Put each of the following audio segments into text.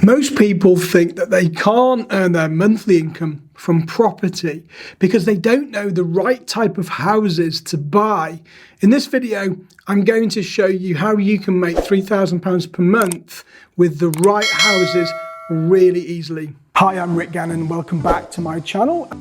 Most people think that they can't earn their monthly income from property because they don't know the right type of houses to buy. In this video, I'm going to show you how you can make £3,000 per month with the right houses really easily. Hi, I'm Gannon. Welcome back to my channel.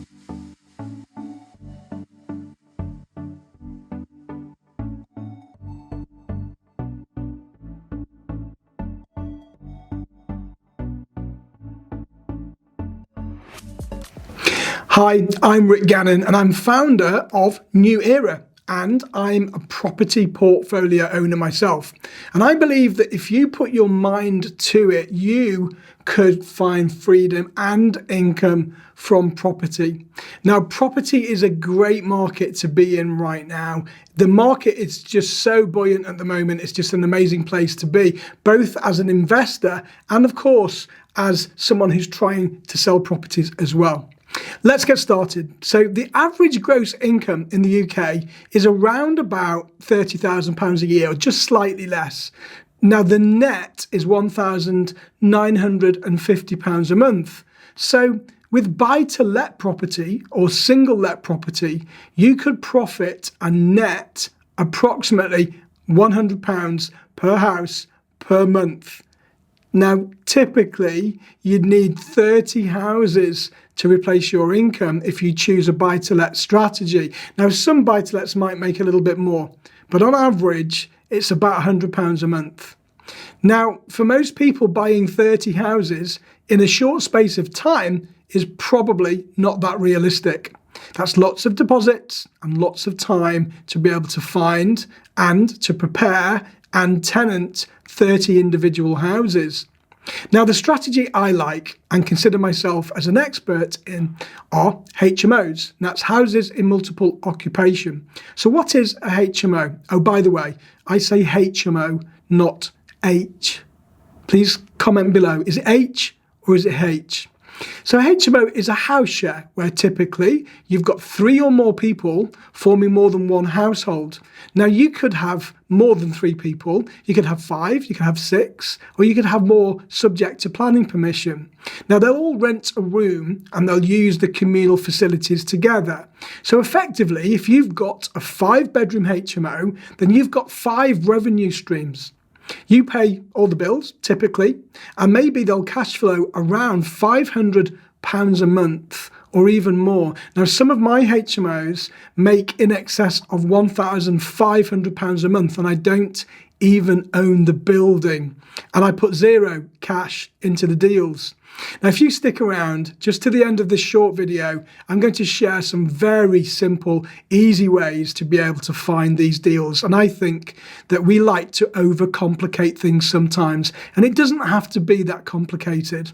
Hi, I'm Gannon and I'm founder of New Era, and I'm a property portfolio owner myself. And I believe that if you put your mind to it, you could find freedom and income from property. Now, property is a great market to be in right now. The market is just so buoyant at the moment. It's just an amazing place to be, both as an investor and of course, as someone who's trying to sell properties as well. Let's get started. So the average gross income in the UK is around about £30,000 a year, or just slightly less. Now the net is £1,950 a month. So with buy-to-let property or single-let property, you could profit and net approximately £100 per house per month. Now, typically, you'd need 30 houses to replace your income if you choose a buy-to-let strategy. Now, some buy-to-lets might make a little bit more, but on average, it's about £100 a month. Now, for most people, buying 30 houses in a short space of time is probably not that realistic. That's lots of deposits and lots of time to be able to find and to prepare and tenant 30 individual houses. Now, the strategy I like and consider myself as an expert in are HMOs. That's houses in multiple occupation. So what is a HMO? Oh, by the way, I say HMO, not H. Please comment below. Is it H or is it H? So a HMO is a house share where typically you've got 3 or more people forming more than one household. Now you could have more than 3 people, you could have 5, you could have 6, or you could have more subject to planning permission. Now they'll all rent a room and they'll use the communal facilities together. So effectively, if you've got a 5-bedroom HMO, then you've got 5 revenue streams. You pay all the bills, typically, and maybe they'll cash flow around £500 a month or even more. Now, some of my HMOs make in excess of £1,500 a month, and I don't even own the building. And I put 0 cash into the deals. Now, if you stick around just to the end of this short video, I'm going to share some very simple, easy ways to be able to find these deals. And I think that we like to overcomplicate things sometimes, and it doesn't have to be that complicated.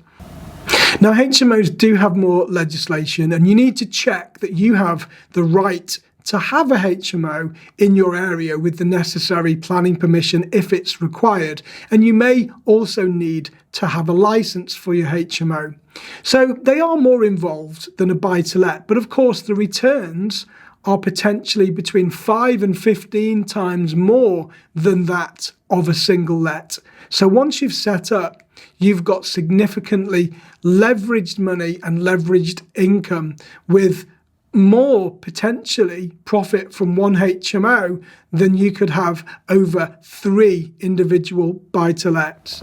Now, HMOs do have more legislation, and you need to check that you have the right to have a HMO in your area with the necessary planning permission if it's required. And you may also need to have a license for your HMO. So they are more involved than a buy-to-let, but of course the returns are potentially between 5 and 15 times more than that of a single let. So once you've set up, you've got significantly leveraged money and leveraged income with more potentially profit from one HMO than you could have over 3 individual buy-to-lets.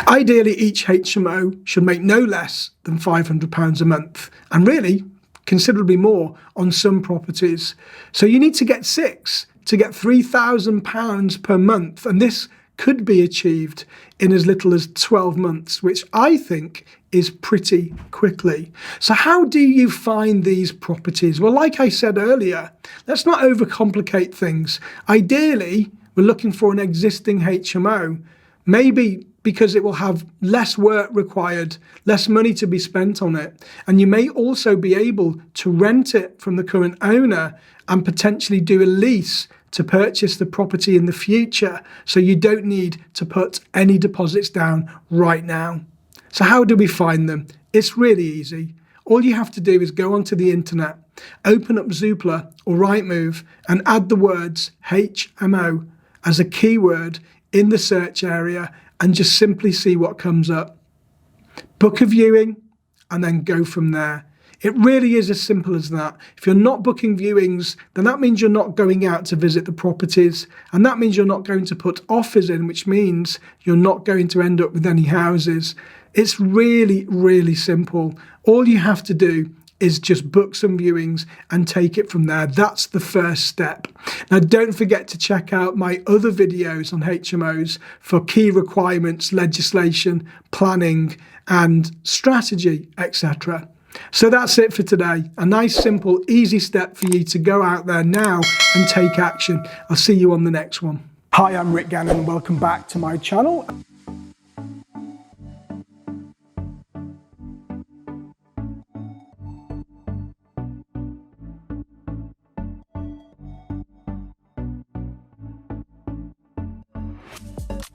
Ideally, each HMO should make no less than £500 a month, and really considerably more on some properties. So you need to get 6 to get £3,000 per month, and this could be achieved in as little as 12 months, which I think is pretty quickly. So how do you find these properties? Well, like I said earlier, let's not overcomplicate things. Ideally, we're looking for an existing HMO, maybe because it will have less work required, less money to be spent on it. And you may also be able to rent it from the current owner and potentially do a lease to purchase the property in the future, so you don't need to put any deposits down right now. So how do we find them? It's really easy. All you have to do is go onto the internet, open up Zoopla or Rightmove and add the words HMO as a keyword in the search area and just simply see what comes up. book a viewing, and then go from there. It really is as simple as that. If you're not booking viewings, then that means you're not going out to visit the properties, and that means you're not going to put offers in, which means you're not going to end up with any houses. It's really, really simple. All you have to do is just book some viewings and take it from there. That's the first step. Now, don't forget to check out my other videos on HMOs for key requirements, legislation, planning, and strategy, etc. So that's it for today. A nice, simple, easy step for you to go out there now and take action. I'll see you on the next one. Hi, I'm Gannon and welcome back to my channel.